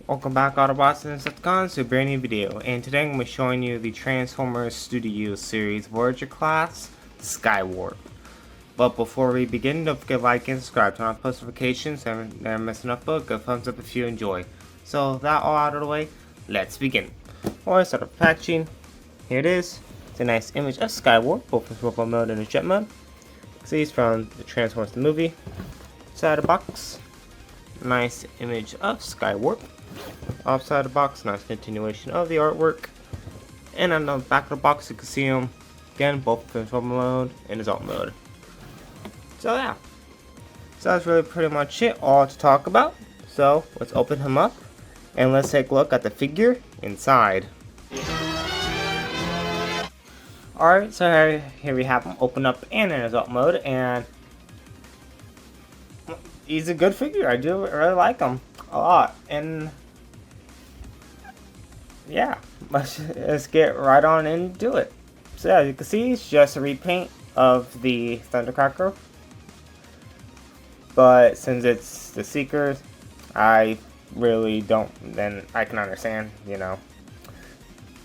Welcome back, Autobots and Decepticons, to a brand new video, and today I'm going to be showing you the Transformers Studio Series Voyager class Skywarp. But before we begin, don't forget to like and subscribe, turn on post notifications, and never miss enough book. Give a thumbs up if you enjoy. So that all out of the way, let's begin. Alright, start with packaging. Here it is. It's a nice image of Skywarp, both in robot mode and in jet mode. See, it's from the Transformers the movie. Inside the box, nice image of Skywarp. Outside the box, nice continuation of the artwork. And on the back of the box, you can see them again, both in normal mode and his alt mode. So yeah, so that's really pretty much it, all to talk about. So let's open him up and let's take a look at the figure inside. Alright, so here we have him open up and in his alt mode, and he's a good figure. I do really like him a lot. And yeah, let's get right on into it. So yeah, you can see it's just a repaint of the Thundercracker, but since it's the Seekers, I really don't, then I can understand, you know.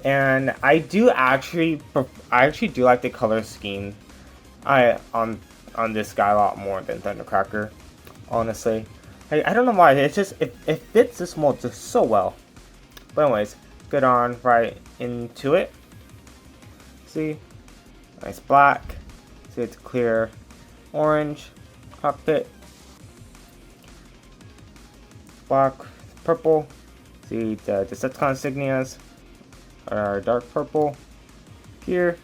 And I actually do like the color scheme on this guy a lot more than Thundercracker, honestly. I don't know why, it's just it fits this mold just so well. But anyways, get on right into it. See, nice black. See, it's clear orange cockpit. Black, purple. See, the Decepticon insignias are dark purple here.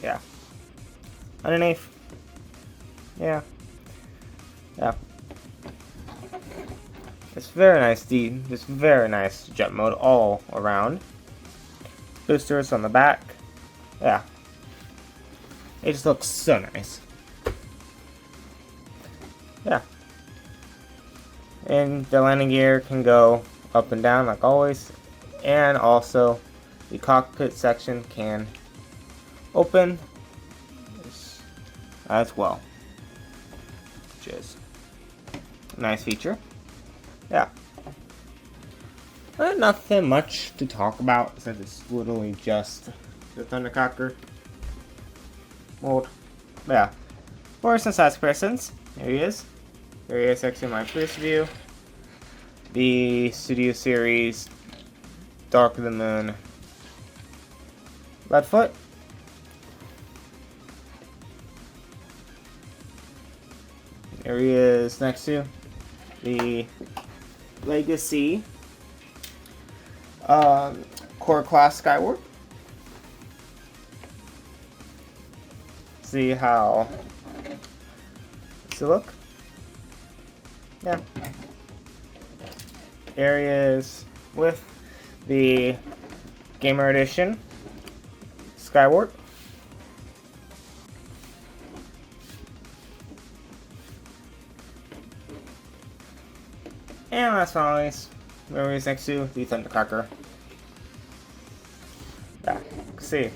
Yeah. Underneath. Yeah. It's very nice, just very nice jet mode all around. Boosters on the back. Yeah. It just looks so nice. Yeah. And the landing gear can go up and down like always. And also the cockpit section can open as well. Which is a nice feature. Yeah. Nothing much to talk about since it's literally just the Thundercracker mold. But yeah. For some size comparisons, here he is. Here he is actually in my previous view. The Studio Series Dark of the Moon Leadfoot. Here he is next to the Legacy Core Class Skywarp. See how does it look? Yeah. Areas with the Gamer Edition Skywarp. And last but not least, where is next to the Thundercracker. Yeah, see,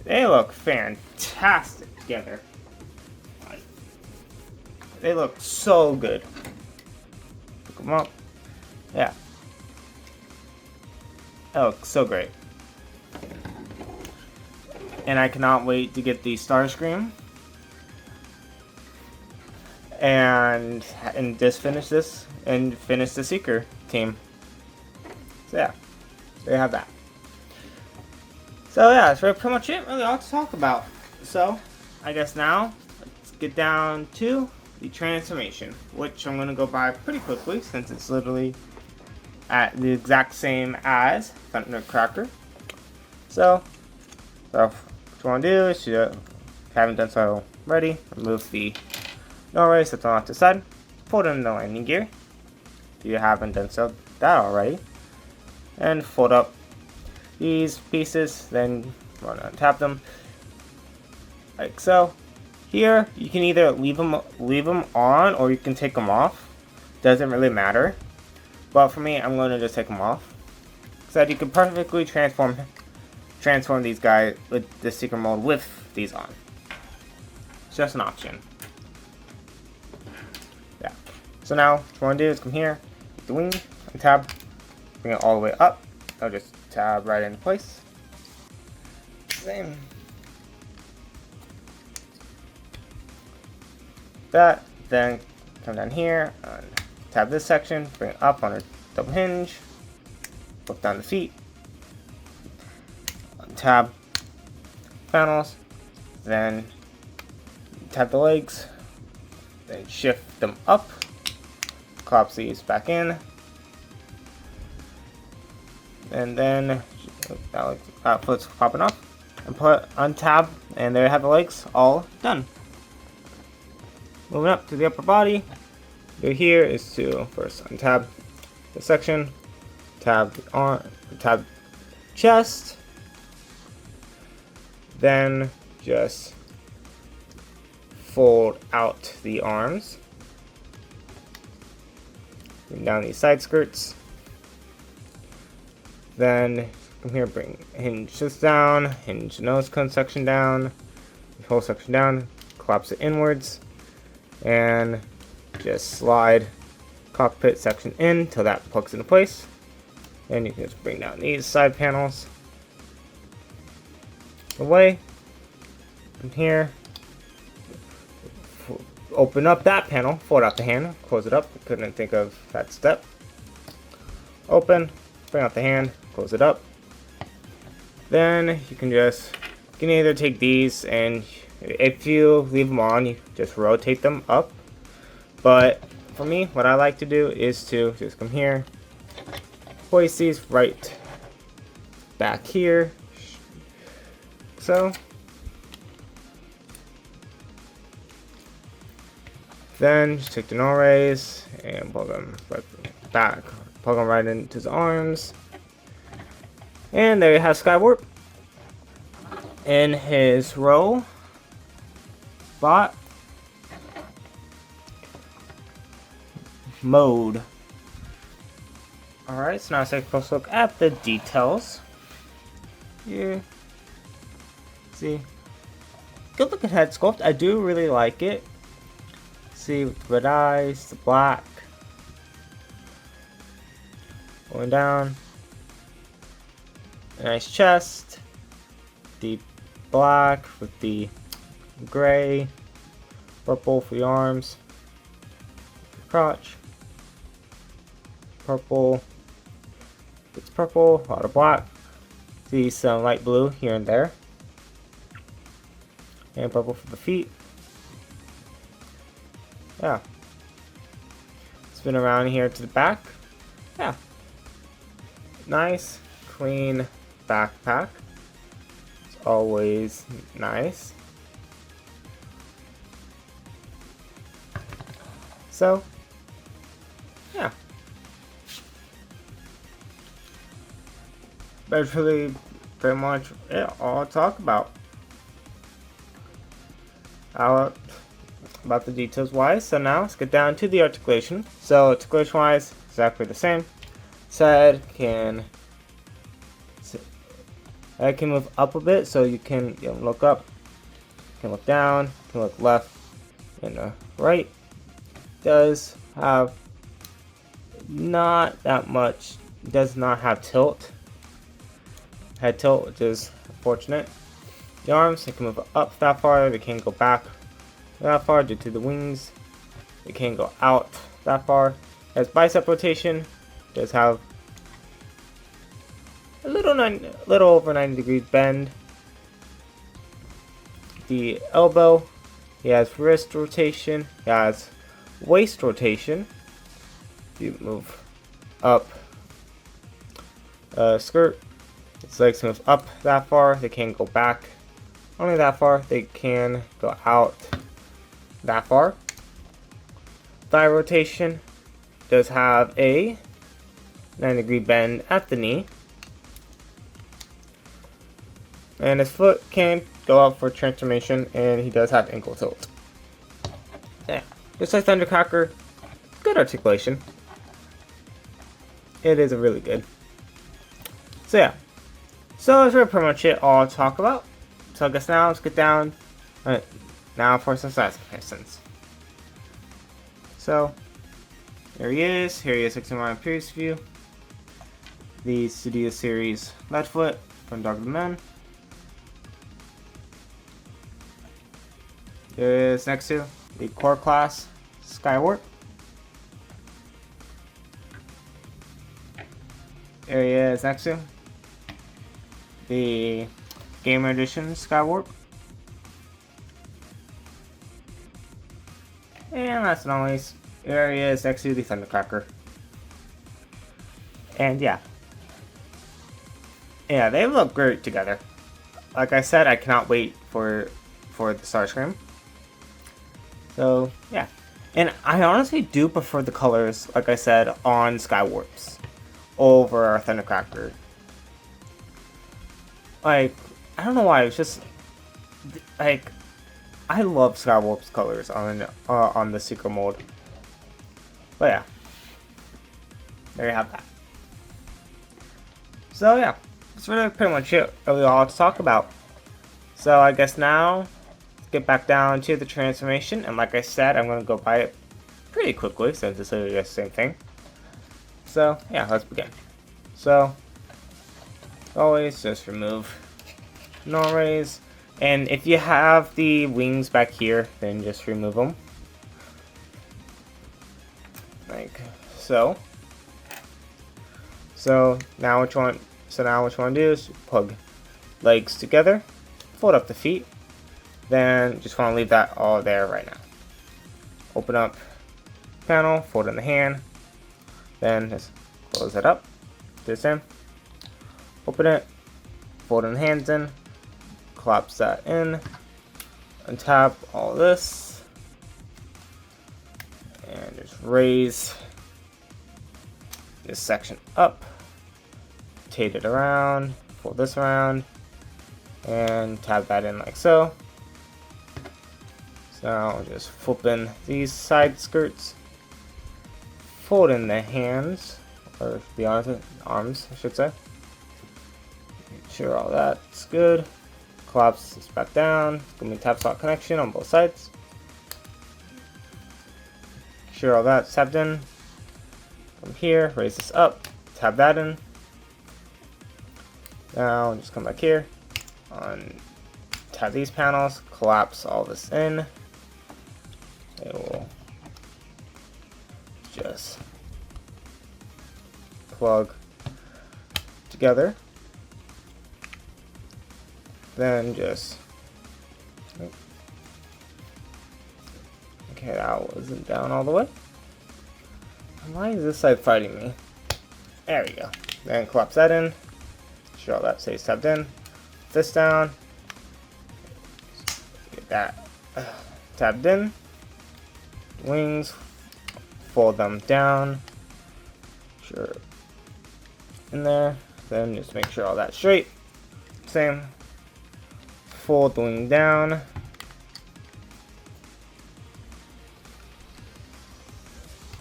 they look fantastic together. They look so good. Pick them up. Yeah, that looks so great. And I cannot wait to get the Starscream and just finish this and finish the Seeker team. So yeah, there you have that. So yeah, that's pretty much it, really all to talk about. So I guess now let's get down to the transformation, which I'm gonna go by pretty quickly since it's literally at the exact same as Thundercracker. So what you want to do is, if you haven't done so already, remove the Norway that's on the side, fold in the landing gear if you haven't done so that already, and fold up these pieces, then untap them like so. Here you can either leave them on or you can take them off. Doesn't really matter, but for me I'm going to just take them off so that you can perfectly transform these guys with the Seeker mode with these on. It's just an option. Yeah. So now what you want to do is come here, the wing tab, bring it all the way up. I'll just tab right into place. Same. That, then come down here, and tab this section, bring it up on a double hinge, flip down the feet, tab panels, then tab the legs, then shift them up, collapse these back in, and then that foot's popping off, and put untab, and there you have the legs all done. Moving up to the upper body, go here is to first untab the section, tab the arm, tab chest, then just fold out the arms, bring down these side skirts, then come here, bring hinge this down, hinge the nose cone section down, the whole section down, collapse it inwards, and just slide cockpit section in till that plugs into place. And you can just bring down these side panels away from here. Open up that panel, fold out the hand, close it up. Couldn't think of that step. Open, bring out the hand, close it up. Then you can either take these, and if you leave them on, you just rotate them up. But for me, what I like to do is to just come here, place these right back here. So then just take the null rays and plug them right back, plug them right into his arms. And there you have Skywarp in his row bot mode. Alright, so now let's take a close look at the details. Here. See. Good looking head sculpt. I do really like it. See, with the red eyes, the black. Going down. A nice chest. Deep black with the gray. Purple for the arms. Crotch. Purple. It's purple, a lot of black. See some light blue here and there. And purple for the feet. Yeah. Spin around here to the back. Yeah. Nice, clean backpack. It's always nice. So, yeah. That's really pretty much it, all I'll talk about. About the details wise. So now let's get down to the articulation. So articulation wise, exactly the same. Head can move up a bit, so you can look up, you can look down, you can look left and right. Does have not that much, does not have tilt, head tilt, which is unfortunate. The arms, they can move up that far, they can't go back that far due to the wings. They can't go out that far. It has bicep rotation, does have a little over 90 degrees bend. The elbow, he has wrist rotation, he has waist rotation. If you move up skirt, its legs move up that far, they can't go back only that far, they can go out that far. Thigh rotation does have a 90-degree bend at the knee. And his foot can go up for transformation, and he does have ankle tilt. Yeah, just like Thundercracker, good articulation. It is a really good. So yeah, so that's pretty much it all I'll talk about. So I guess now let's get down. Now for some size comparisons. So Here he is. Here he is, 69 previous view. The Studio Series Leadfoot from Dog of the Men. There is next to the Core Class Skywarp. There he is next to the Gamer Edition Skywarp. And last but not least, there he is next to the Thundercracker. And yeah, they look great together. Like I said, I cannot wait for the Starscream. So yeah, and I honestly do prefer the colors, like I said, on Skywarps over our Thundercracker. Like, I don't know why, it's just like, I love Skywarp's colors on the Secret mode. But yeah, there you have that. So yeah, that's really pretty much it. Really all to talk about. So I guess now, let's get back down to the transformation. And like I said, I'm gonna go by it pretty quickly since it's literally the same thing. So yeah, let's begin. So always just remove null rays. And if you have the wings back here, then just remove them. Like so. So now what you want to do is plug legs together, fold up the feet, then just want to leave that all there right now. Open up panel, fold in the hand, then just close it up, do the same. Open it, fold in the hands in, collapse that in, untap all this, and just raise this section up, rotate it around, fold this around, and tab that in like so. So now I'll just flip in these side skirts, fold in the hands, or the arms I should say. Make sure all that's good. Collapse this back down. It's going to be tap slot connection on both sides. Make sure all that's tapped in. From here, raise this up, tab that in. Now just come back here, tab these panels, collapse all this in. It will just plug together. Then just, okay, that wasn't down all the way. Why is this side fighting me? There we go. Then collapse that in. Sure all that stays tabbed in. This down. Get that tabbed in. Wings. Fold them down. Sure. In there. Then just make sure all that's straight. Same. Fold the wing down.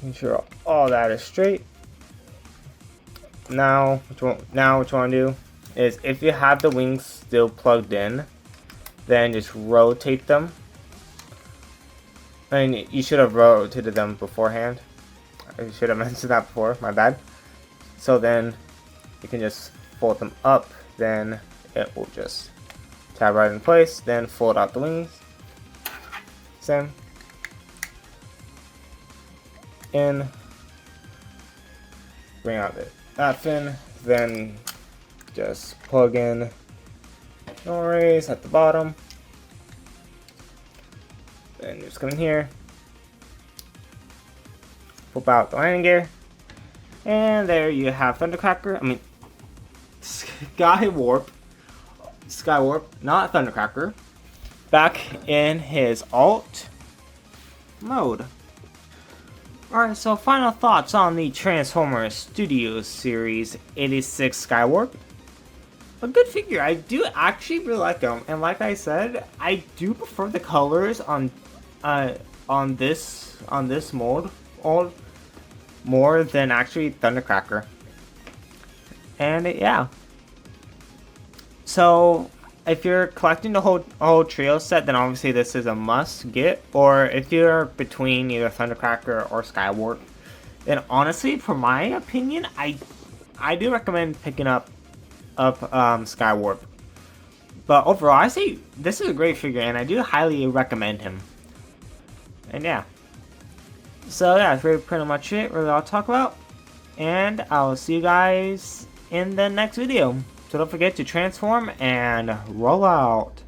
Make sure all that is straight. Now what you want to do is, if you have the wings still plugged in, then just rotate them. I mean, you should have rotated them beforehand. I should have mentioned that before, my bad. So then you can just fold them up, then it will just tab right in place, then fold out the wings. Same. In. Bring out that fin, then just plug in no rays at the bottom. Then just come in here, flip out the landing gear, and there you have Skywarp, not Thundercracker, back in his alt mode. Alright, so final thoughts on the Transformers Studio Series 86 Skywarp. A good figure. I do actually really like them, and like I said, I do prefer the colors on this mold more than actually Thundercracker. And yeah. So if you're collecting the whole trio set, then obviously this is a must get. Or if you're between either Thundercracker or Skywarp, then honestly, for my opinion, I do recommend picking up Skywarp. But overall, I say this is a great figure, and I do highly recommend him. And yeah. So yeah, that's pretty much it. Really, I'll talk about. And I'll see you guys in the next video. So don't forget to transform and roll out.